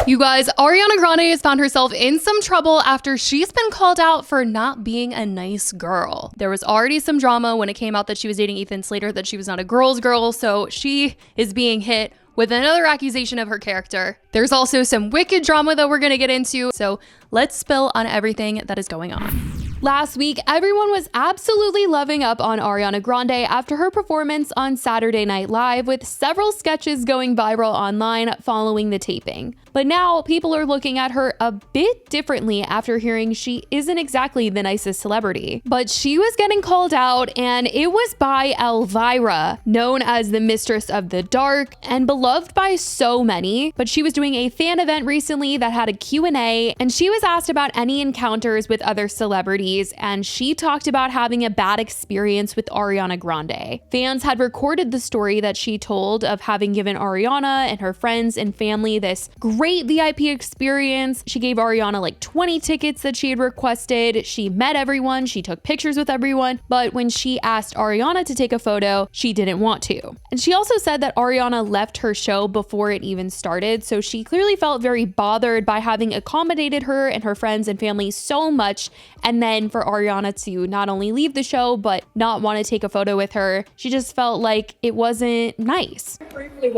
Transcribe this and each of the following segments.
You guys, Ariana Grande has found herself in some trouble after she's been called out for not being a nice girl. There was already some drama when it came out that she was dating Ethan Slater, that she was not a girl's girl, so she is being hit with another accusation of her character. There's also some wicked drama that we're gonna get into, so let's spill on everything that is going on. Last week, everyone was absolutely loving up on Ariana Grande after her performance on Saturday Night Live, with several sketches going viral online following the taping. But now people are looking at her a bit differently after hearing she isn't exactly the nicest celebrity. But she was getting called out, and it was by Elvira, known as the Mistress of the Dark and beloved by so many. But she was doing a fan event recently that had a Q&A, and she was asked about any encounters with other celebrities, and she talked about having a bad experience with Ariana Grande. Fans had recorded the story that she told of having given Ariana and her friends and family this great VIP experience. She gave Ariana like 20 tickets that she had requested. She met everyone, she took pictures with everyone, but when she asked Ariana to take a photo, she didn't want to. And she also said that Ariana left her show before it even started, so she clearly felt very bothered by having accommodated her and her friends and family so much, and then for Ariana to not only leave the show, but not want to take a photo with her. She just felt like it wasn't nice. Briefly,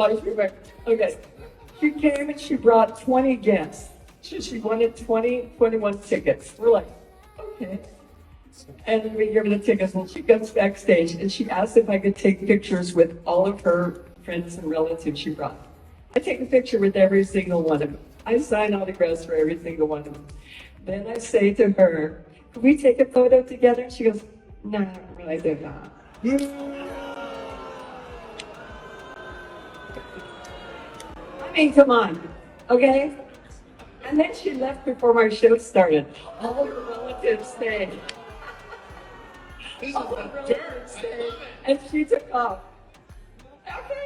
okay. She came and she brought 20 guests. She wanted 21 tickets. We're like, okay. And then we give her the tickets, and she goes backstage and she asked if I could take pictures with all of her friends and relatives she brought. I take a picture with every single one of them. I sign autographs for every single one of them. Then I say to her, "Can we take a photo together?" And she goes, "No, not really, I do not." I mean, come on, okay? And then she left before my show started. All of her relatives stayed. All of her relatives stayed, and she took off. Okay.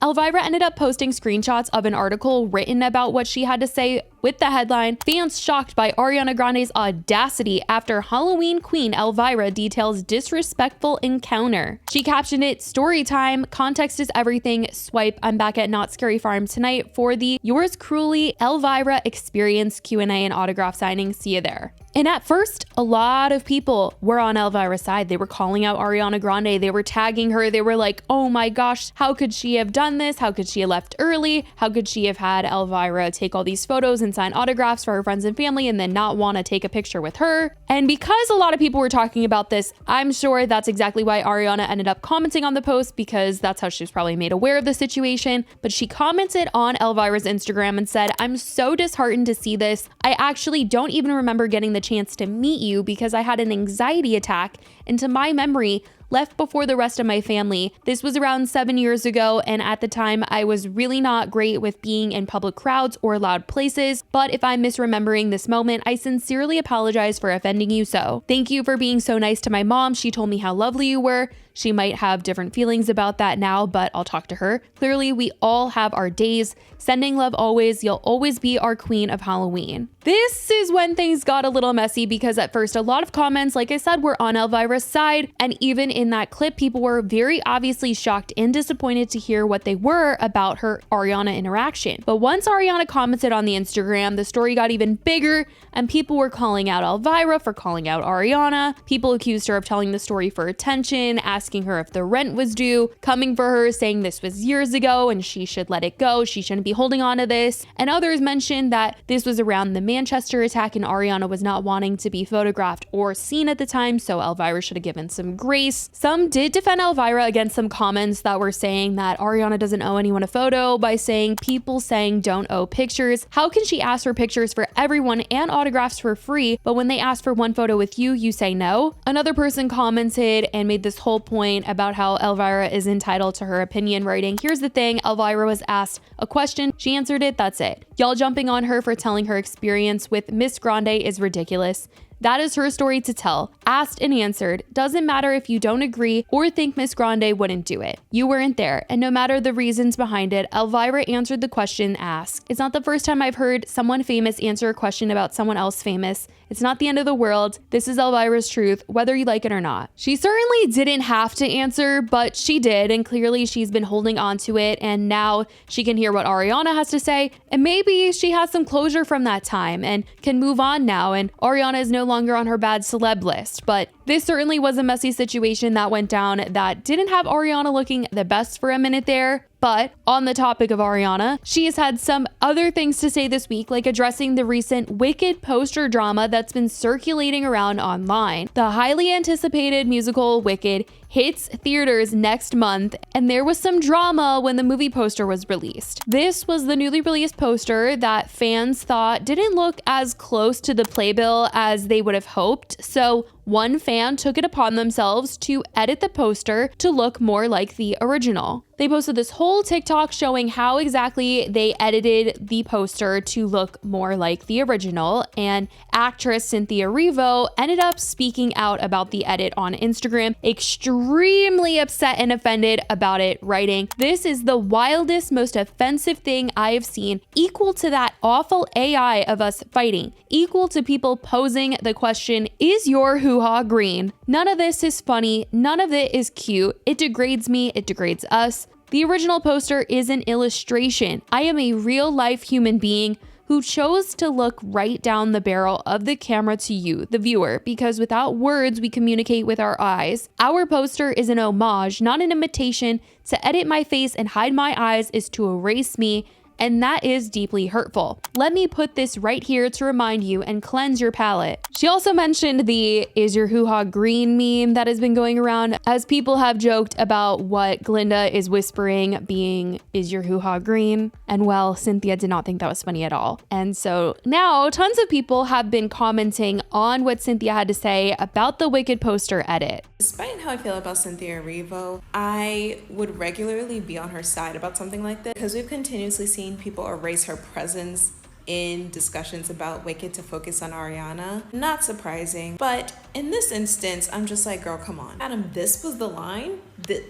Elvira ended up posting screenshots of an article written about what she had to say with the headline, "Fans shocked by Ariana Grande's audacity after Halloween queen Elvira details disrespectful encounter." She captioned it, "Story time, context is everything, swipe, I'm back at Not Scary Farm tonight for the Yours Cruelly Elvira Experience Q&A and autograph signing, see you there." And at first, a lot of people were on Elvira's side. They were calling out Ariana Grande. They were tagging her. They were like, oh my gosh, how could she have done this? How could she have left early? How could she have had Elvira take all these photos and sign autographs for her friends and family and then not want to take a picture with her? And because a lot of people were talking about this, I'm sure that's exactly why Ariana ended up commenting on the post, because that's how she was probably made aware of the situation. But she commented on Elvira's Instagram and said, "I'm so disheartened to see this. I actually don't even remember getting the chance to meet you because I had an anxiety attack, and to my memory, left before the rest of my family. This was around 7 years ago, and at the time, I was really not great with being in public crowds or loud places, but if I'm misremembering this moment, I sincerely apologize for offending you so. Thank you for being so nice to my mom. She told me how lovely you were. She might have different feelings about that now, but I'll talk to her. Clearly, we all have our days. Sending love always. You'll always be our queen of Halloween." This is when things got a little messy, because at first a lot of comments, like I said, were on Elvira's side, and even in that clip, people were very obviously shocked and disappointed to hear what they were about her Ariana interaction. But once Ariana commented on the Instagram, the story got even bigger, and people were calling out Elvira for calling out Ariana. People accused her of telling the story for attention, asking her if the rent was due, coming for her, saying this was years ago and she should let it go, she shouldn't be holding on to this. And others mentioned that this was around the Manchester attack and Ariana was not wanting to be photographed or seen at the time, so Elvira should have given some grace. Some did defend Elvira against some comments that were saying that Ariana doesn't owe anyone a photo by saying people saying don't owe pictures. How can she ask for pictures for everyone and autographs for free, but when they ask for one photo with you, you say no? Another person commented and made this whole point about how Elvira is entitled to her opinion, writing, "Here's the thing, Elvira was asked a question, she answered it, that's it. Y'all jumping on her for telling her experience with Miss Grande is ridiculous. That is her story to tell. Asked and answered. Doesn't matter if you don't agree or think Miss Grande wouldn't do it. You weren't there, and no matter the reasons behind it, Elvira answered the question asked. It's not the first time I've heard someone famous answer a question about someone else famous. It's not the end of the world. This is Elvira's truth, whether you like it or not. She certainly didn't have to answer, but she did, and clearly she's been holding on to it, and now she can hear what Ariana has to say, and maybe she has some closure from that time and can move on now, and Ariana is no longer on her bad celeb list. But this certainly was a messy situation that went down that didn't have Ariana looking the best for a minute there. But on the topic of Ariana, she has had some other things to say this week, like addressing the recent Wicked poster drama that's been circulating around online. The highly anticipated musical Wicked hits theaters next month, and there was some drama when the movie poster was released. This was the newly released poster that fans thought didn't look as close to the playbill as they would have hoped, so one fan took it upon themselves to edit the poster to look more like the original. They posted this whole TikTok showing how exactly they edited the poster to look more like the original, and actress Cynthia Erivo ended up speaking out about the edit on Instagram, extremely upset and offended about it, writing, "This is the wildest, most offensive thing I have seen, equal to that awful AI of us fighting, equal to people posing the question, is your hoo-ha green? None of this is funny, none of it is cute, it degrades me, it degrades us. The original poster is an illustration. I am a real-life human being who chose to look right down the barrel of the camera to you, the viewer, because without words, we communicate with our eyes. Our poster is an homage, not an imitation. To edit my face and hide my eyes is to erase me, and that is deeply hurtful. Let me put this right here to remind you and cleanse your palate." She also mentioned the "is your hoo-ha green" meme that has been going around, as people have joked about what Glinda is whispering being "is your hoo-ha green?" And well, Cynthia did not think that was funny at all. And so now tons of people have been commenting on what Cynthia had to say about the Wicked poster edit. Despite how I feel about Cynthia Erivo, I would regularly be on her side about something like this because we've continuously seen people erase her presence in discussions about Wicked to focus on Ariana. Not surprising, but in this instance, I'm just like, girl, come on. Adam, this was the line?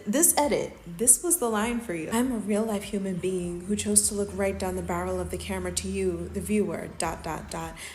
This edit, this was the line for you. I'm a real life human being who chose to look right down the barrel of the camera to you, the viewer, ...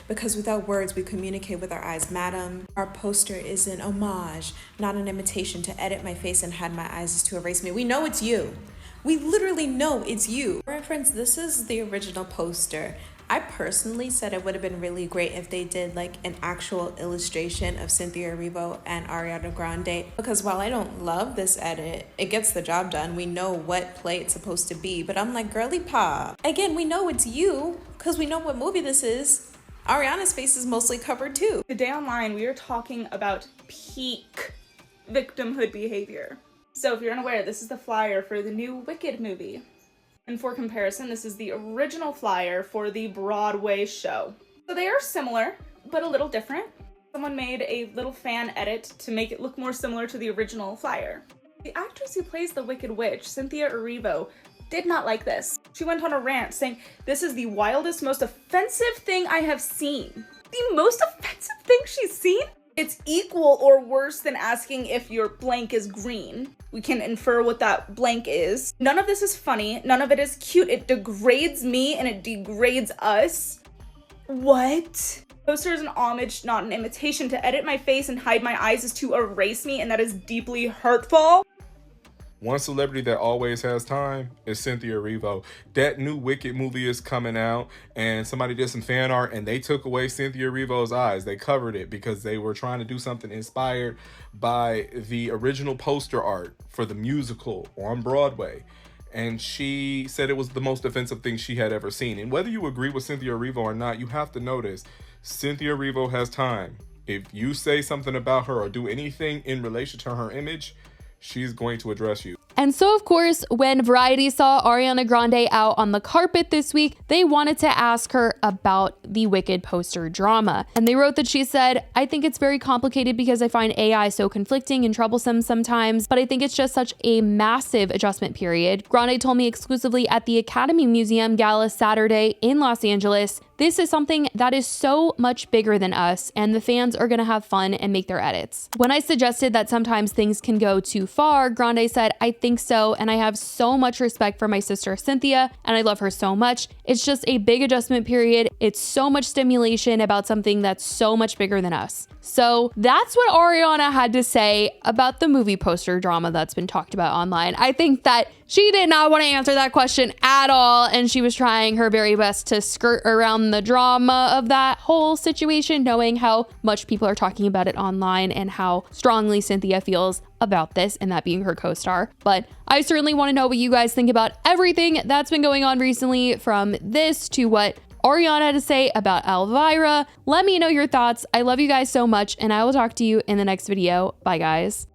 Because without words, we communicate with our eyes. Madam, our poster is an homage, not an imitation. To edit my face and hide my eyes is to erase me. We know it's you. We literally know it's you. For reference, this is the original poster. I personally said it would have been really great if they did like an actual illustration of Cynthia Erivo and Ariana Grande, because while I don't love this edit, it gets the job done. We know what play it's supposed to be, but I'm like, girly pop. Again, we know it's you because we know what movie this is. Ariana's face is mostly covered too. Today online, we are talking about peak victimhood behavior. So if you're unaware, this is the flyer for the new Wicked movie. And for comparison, this is the original flyer for the Broadway show. So they are similar, but a little different. Someone made a little fan edit to make it look more similar to the original flyer. The actress who plays the Wicked Witch, Cynthia Erivo, did not like this. She went on a rant saying, "This is the wildest, most offensive thing I have seen." The most offensive thing she's seen? It's equal or worse than asking if your blank is green. We can infer what that blank is. None of this is funny. None of it is cute. It degrades me and it degrades us. What? Poster is an homage, not an imitation. To edit my face and hide my eyes is to erase me, and that is deeply hurtful. One celebrity that always has time is Cynthia Erivo. That new Wicked movie is coming out, and somebody did some fan art, and they took away Cynthia Erivo's eyes. They covered it because they were trying to do something inspired by the original poster art for the musical on Broadway. And she said it was the most offensive thing she had ever seen. And whether you agree with Cynthia Erivo or not, you have to notice Cynthia Erivo has time. If you say something about her or do anything in relation to her image, she's going to address you. And so, of course, when Variety saw Ariana Grande out on the carpet this week, they wanted to ask her about the Wicked poster drama. And they wrote that she said, "I think it's very complicated because I find AI so conflicting and troublesome sometimes, but I think it's just such a massive adjustment period. Grande told me exclusively at the Academy Museum Gala Saturday in Los Angeles this is something that is so much bigger than us, and the fans are gonna have fun and make their edits. When I suggested that sometimes things can go too far, Grande said, I think so, and I have so much respect for my sister Cynthia, and I love her so much. It's just a big adjustment period. It's so much stimulation about something that's so much bigger than us. So that's what Ariana had to say about the movie poster drama that's been talked about online. I think that she did not want to answer that question at all, and she was trying her very best to skirt around the drama of that whole situation, knowing how much people are talking about it online and how strongly Cynthia feels about this, and that being her co-star. But I certainly want to know what you guys think about everything that's been going on recently, from this to what Ariana had to say about Elvira. Let me know your thoughts. I love you guys so much, and I will talk to you in the next video. Bye, guys.